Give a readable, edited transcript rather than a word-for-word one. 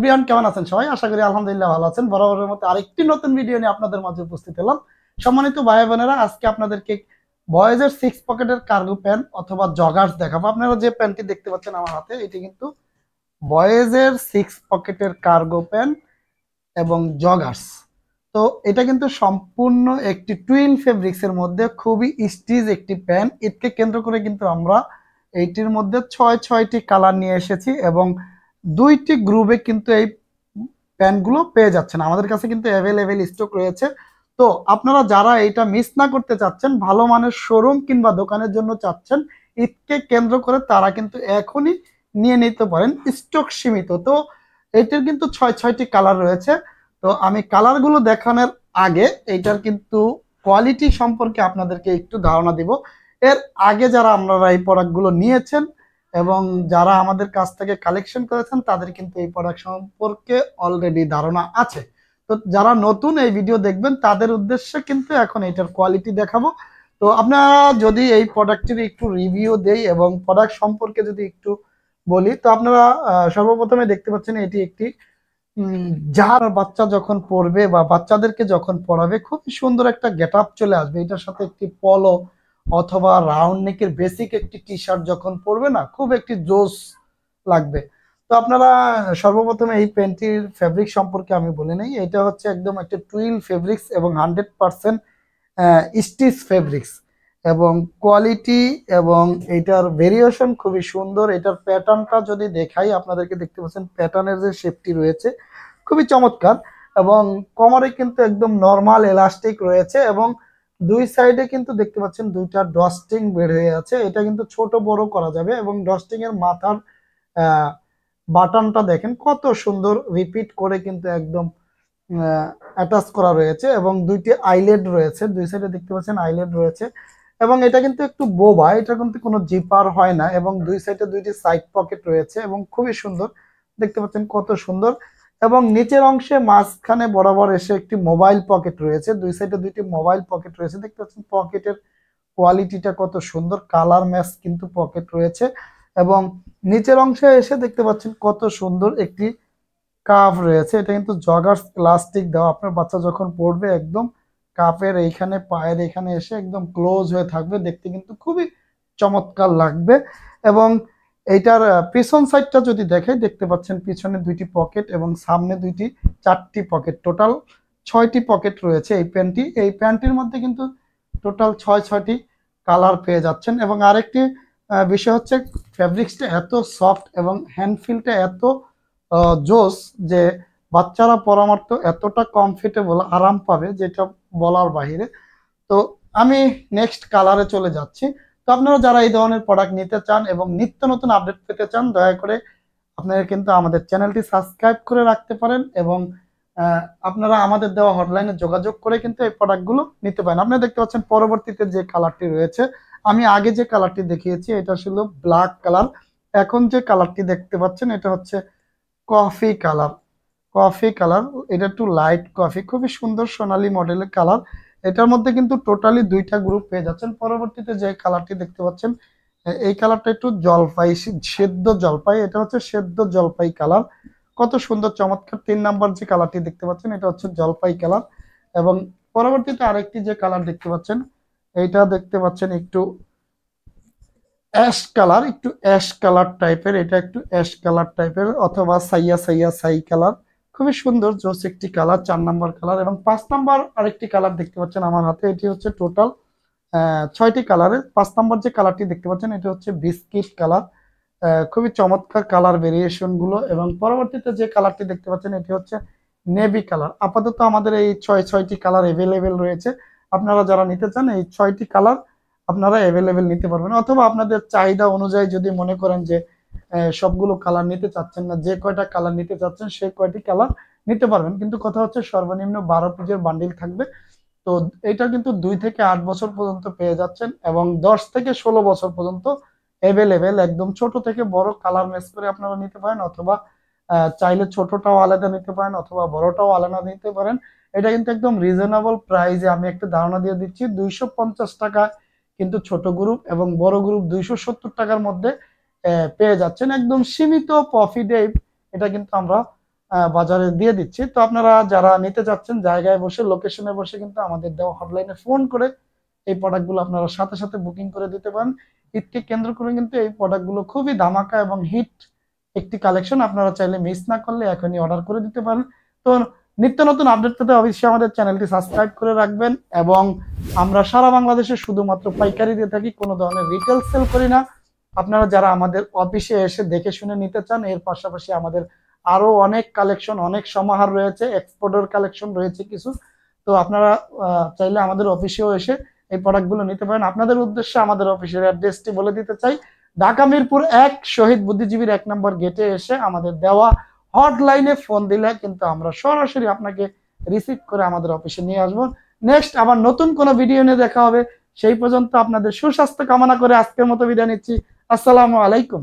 Everyone, কেমন আছেন সবাই? আশা করি আলহামদুলিল্লাহ ভালো আছেন। বরাবরের মতো আরেকটি নতুন ভিডিও নিয়ে আপনাদের মাঝে উপস্থিত হলাম। সম্মানিত ভাই বোনেরা, আজকে আপনাদেরকে বয়েজের 6 পকেটের কার্গো প্যান্ট অথবা জগার্স দেখাবো। আপনারা যে প্যান্টটি দেখতে পাচ্ছেন আমার হাতে, এটি কিন্তু বয়েজের 6 পকেটের কার্গো প্যান্ট এবং জগার্স। তো এটা কিন্তু সম্পূর্ণ একটি টুইন ফেব্রিক্স এর মধ্যে খুবই স্টিচ একটি প্যান্ট। একে কেন্দ্র করে কিন্তু আমরা এইটির মধ্যে ছয়টি কালার নিয়ে এসেছি এবং 2টি গ্রুপে কিন্তু এই প্যান্টগুলো পেয়ে যাচ্ছেন। আমাদের কাছে কিন্তু অ্যাভেলেবেল স্টক রয়েছে। তো আপনারা যারা এটা মিস না করতে চাচ্ছেন, ভালো মানের শোরুম কিংবা দোকানের জন্য চাচ্ছেন, ঈদকে কেন্দ্র করে তারা কিন্তু এখনই নিয়ে নিতে পারেন, স্টক সীমিত। তো এটার কিন্তু ছয়টি কালার রয়েছে। তো আমি কালারগুলো দেখানোর আগে এইটার কিন্তু কোয়ালিটি সম্পর্কে আপনাদেরকে একটু ধারণা দিব। এর আগে যারা আপনারা এই প্রোডাক্টগুলো নিয়েছেন এবং যারা আমাদের কাছ থেকে কালেকশন করেছেন, তাদের কিন্তু এই প্রোডাক্ট সম্পর্কে অলরেডি ধারণা আছে। তো যারা নতুন এই ভিডিও দেখবেন, তাদের উদ্দেশ্যে কিন্তু এখন এটার কোয়ালিটি দেখাবো। তো আপনারা যদি এই প্রোডাক্টের একটু রিভিউ দেই এবং প্রোডাক্ট সম্পর্কে যদি একটু বলি, তো আপনারা সর্বপ্রথমে দেখতে পাচ্ছেন এটি একটি যার বাচ্চা যখন পড়বে বা বাচ্চাদেরকে যখন পড়াবে, খুব সুন্দর একটা গেট আপ চলে আসবে। এটার সাথে একটি পলো অথবা রাউন্ড নেকের বেসিক একটি টি শার্ট যখন পরবে না, খুব একটি জোস লাগবে। তো আপনারা সর্বপ্রথমে এই প্যান্টটির ফেব্রিক সম্পর্কে আমি বলে নেই। এটা হচ্ছে একদম একটা টুইল ফেব্রিক্স এবং 100% স্টিচ ফেব্রিক্স এবং কোয়ালিটি এবং এটার ভেরিয়েশন খুবই সুন্দর। এটার প্যাটার্নটা যদি দেখাই আপনাদেরকে, দেখতে পাচ্ছেন প্যাটার্নের যে শেপটি রয়েছে খুবই চমৎকার এবং কোমরে কিন্তু একদম নরমাল এলাস্টিক রয়েছে এবং দুই সাইডে কিন্তু দেখতে পাচ্ছেন দুইটা ডস্টিং বের হয়ে আছে। এটা কিন্তু ছোট বড় করা যাবে এবং ডস্টিং এর মাথার বাটনটা দেখেন কত সুন্দর রিপিট করে কিন্তু একদম অ্যাটাচ করা রয়েছে এবং দুইটি আইলেট রয়েছে, দুই সাইডে দেখতে পাচ্ছেন আইলেট রয়েছে এবং এটা কিন্তু একটু বোবা, এটা কিন্তু কোনো জিপার হয় না এবং দুই সাইডে দুইটি সাইড পকেট রয়েছে এবং খুবই সুন্দর। দেখতে পাচ্ছেন কত সুন্দর এবং নিচের অংশে মাঝখানে বরাবর এসে একটি মোবাইল পকেট রয়েছে, দুই সাইডে দুইটি মোবাইল পকেট রয়েছে। দেখতে পাচ্ছেন পকেটের কোয়ালিটিটা কত সুন্দর, কালার ম্যাচ কিন্তু পকেট রয়েছে এবং নিচের অংশে এসে দেখতে পাচ্ছেন কত সুন্দর একটি কাপ রয়েছে। এটা কিন্তু জগার্স প্লাস্টিক দেওয়া, আপনার বাচ্চা যখন পড়বে একদম কাপের এইখানে পায়ের এখানে এসে একদম ক্লোজ হয়ে থাকবে, দেখতে কিন্তু খুবই চমৎকার লাগবে। এবং এইটার পিছন সাইডটা যদি দেখে, দেখতে পাচ্ছেন পিছনে দুইটি পকেট এবং সামনে চারটি পকেট, টোটাল 6টি পকেট রয়েছে এই প্যান্টটির মধ্যে কিন্তু টোটাল ছয়টি কালার পেয়ে যাচ্ছেন। এবং আরেকটি বিষয় হচ্ছে ফ্যাব্রিক্সটা এত সফট এবং হ্যান্ডফিলটা এত জোস যে বাচ্চারা পরামার্থ এতটা কমফর্টেবল আরাম পাবে যেটা বলার বাহিরে। তো আমি নেক্সট কালারে চলে যাচ্ছি। তো আপনারা যারা এই ধরনের প্রোডাক্ট নিতে চান এবং নিত্য নতুন আপডেট পেতে চান, দয়া করে আপনারা কিন্তু আমাদের চ্যানেলটি সাবস্ক্রাইব করে রাখতে পারেন এবং আপনারা আমাদের দেওয়া হটলাইনে যোগাযোগ করে কিন্তু এই প্রোডাক্টগুলো নিতে পারেন। আপনারা দেখতে পাচ্ছেন পরবর্তীতে যে কালারটি রয়েছে, আমি আগে যে কালারটি দেখিয়েছি এটা ছিল ব্ল্যাক কালার, এখন যে কালারটি দেখতে পাচ্ছেন এটা হচ্ছে কফি কালার। এটা একটু লাইট কফি, খুবই সুন্দর সোনালী মডেলের কালার। এটার মধ্যে কিন্তু টোটালি 2টা গ্রুপ পেয়ে যাচ্ছেন। পরবর্তীতে যে কালারটি দেখতে পাচ্ছেন, এই কালারটা একটু জলপাই, সেদ্ধ জলপাই, এটা হচ্ছে সেদ্ধ জলপাই কালার, কত সুন্দর চমৎকার। 3 নাম্বার যে কালারটি দেখতে পাচ্ছেন এটা হচ্ছে জলপাই কালার এবং পরবর্তীতে আরেকটি যে কালার দেখতে পাচ্ছেন, এইটা দেখতে পাচ্ছেন একটু অ্যাশ কালার টাইপের, এটা একটু অ্যাশ কালার টাইপের অথবা সাই কালার, খুবই সুন্দর জোস একটি কালার, 4 নাম্বার কালার। এবং 5 নাম্বার আরেকটি কালার দেখতে পাচ্ছেন আমার হাতে, এটি হচ্ছে টোটাল 6টি কালারের। 5 নাম্বার যে কালারটি দেখতে পাচ্ছেন এটা হচ্ছে বিস্কিট কালার, খুবই চমৎকার কালার ভেরিয়েশন গুলো। এবং পরবর্তীতে যে কালারটি দেখতে পাচ্ছেন এটি হচ্ছে নেভি কালার। আপাতত আমাদের এই ছয়টি কালার এভেলেবেল রয়েছে। আপনারা যারা নিতে চান এই 6টি কালার আপনারা অ্যাভেলেবেল নিতে পারবেন, অথবা আপনাদের চাহিদা অনুযায়ী যদি মনে করেন যে সবগুলো কালার নিতে চাচ্ছেন না, যে কয়টা কালার নিতে চাচ্ছেন সেই কয়টি কালার নিতে পারবেন। কিন্তু কথা হচ্ছে সর্বনিম্ন 12 পিসের বান্ডিল থাকবে। তো এটা কিন্তু 2 থেকে 8 বছর পর্যন্ত পেয়ে যাচ্ছেন এবং 10 থেকে 16 বছর পর্যন্ত অ্যাভেলেবেল। একদম ছোট থেকে বড় কালার ম্যাচ করে আপনারা নিতে পারেন, অথবা চাইলে ছোটটাও আলাদা নিতে পারেন অথবা বড়টাও আলাদা নিতে পারেন। এটা কিন্তু একদম রিজনেবল প্রাইসে, আমি একটা ধারণা দিয়ে দিচ্ছি, 250 টাকা কিন্তু ছোট গ্রুপ এবং বড় গ্রুপ 270 টাকার মধ্যে পেয়ে যাচ্ছেন একদম সীমিত প্রফিটে। এটা কিন্তু আমরা বাজারে দিয়ে দিচ্ছি। তো আপনারা যারা নিতে চাচ্ছেন জায়গায় বসে লোকেশনে বসে কিন্তু আমাদের দেওয়া হটলাইনে ফোন করে এই প্রোডাক্টগুলো আপনারা সাথে সাথে বুকিং করে দিতে পারেন। ঈদকে কেন্দ্র করে কিন্তু এই প্রোডাক্টগুলো খুবই ধামাকা এবং হিট একটি কালেকশন, আপনারা চাইলে মিস না করলে এখনই অর্ডার করে দিতে পারেন। তো নিত্য নতুন আপডেট পেতে অবশ্যই আমাদের চ্যানেলটি সাবস্ক্রাইব করে রাখবেন। এবং আমরা সারা বাংলাদেশে শুধুমাত্র পাইকারি দিয়ে থাকি, কোনো ধরনের রিটেল সেল করি না। আপনারা যারা আমাদের অফিসে এসে দেখে শুনে নিতে চান, এর পাশাপাশি আমাদের আরো অনেক কালেকশন, অনেক সমাহার রয়েছে, এক্সপোর্টের কালেকশন রয়েছে কিছু। তো আপনারা চাইলে আমাদের অফিসেও এসে এই প্রোডাক্টগুলো নিতে পারেন। আপনাদের উদ্দেশ্যে আমাদের অফিসের অ্যাড্রেসটি বলে দিতে চাই। ঢাকা মিরপুর 1 শহীদ বুদ্ধিজীবীর 1 নম্বর গেটে এসে আমাদের দেওয়া হটলাইনে ফোন দিলে কিন্তু আমরা সরাসরি আপনাকে রিসিভ করে আমাদের অফিসে নিয়ে আসবো। নেক্সট আবার নতুন কোনো ভিডিও নিয়ে দেখা হবে। সেই পর্যন্ত আপনাদের সুস্বাস্থ্য কামনা করে আজকের মতো বিদায় নিচ্ছি। আসসালামু আলাইকুম।